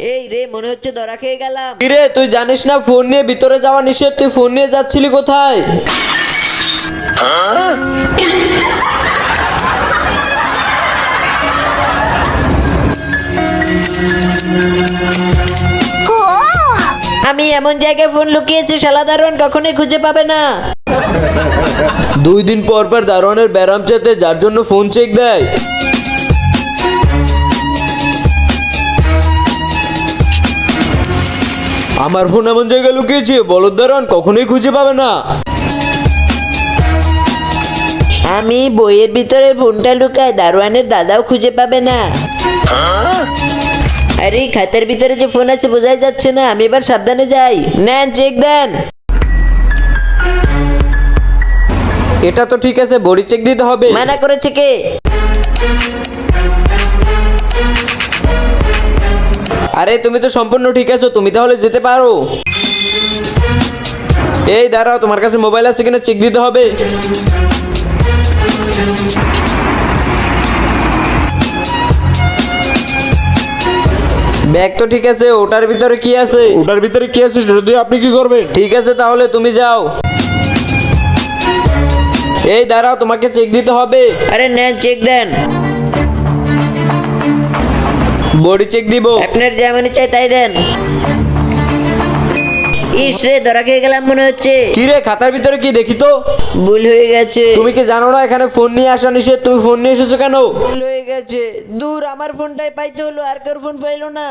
এই রে, মনে হচ্ছে ধরা খেয়ে গেলাম। কিরে তুই জানিস না ফোন নিয়ে ভিতরে যাওয়া নিষেধ? তুই ফোন নিয়ে যাচ্ছিলি কোথায়? আমি এমন জায়গায় ফোন লুকিয়েছি, শালা দারোয়ান কখনোই খুঁজে পাবে না। 2 দিন পর পর দারোয়ানের ব্যারাম চেতে, যার জন্য ফোন চেক দেয়। আমার ফোন এমন জায়গায় লুকিয়েছি, বলদ দারোয়ান কখনোই খুঁজে পাবে না। আমি বইয়ের ভিতরে ফোনটা লুকাই, দারোয়ানের দাদাও খুঁজে পাবে না। আরে খাতার ভিতরে যে ফোন আছে বোঝাই যাচ্ছে না। আমি এবার সাবধানে যাই। নেন, চেক দেন। এটা তো ঠিক আছে, বডি চেক দিতে হবে। মানা করেছে কে? আরে তুমি তো সম্পূর্ণ ঠিক আছো, তুমি তাহলে যেতে পারো। এই দাঁড়াও, তোমার কাছে মোবাইল আছে কিনা চেক দিতে হবে। ব্যাগ তো ঠিক আছে, ওটার ভিতরে কি আছে? ওটার ভিতরে কি আছে সেটা দিয়ে আপনি কি করবেন? ঠিক আছে তাহলে তুমি যাও। এই দাঁড়াও, তোমাকে চেক দিতে হবে। আরে নেন, চেক দেন। বডি চেক দিব। আপনার যেমন চাই তাই দেন। ইস রে, ধরা খেয়ে গেলাম মনে হচ্ছে। কি রে, খাতার ভিতরে কি দেখি তো? ভুল হয়ে গেছে। তুমি কি জানো না এখানে ফোন নিয়ে আসা নিষেধ? তুমি ফোন নিয়ে এসেছো কেন? ভুল হয়ে গেছে। দূর, আমার ফোনটাই পাইতে হলো, আর কারোর ফোন পাইলো না।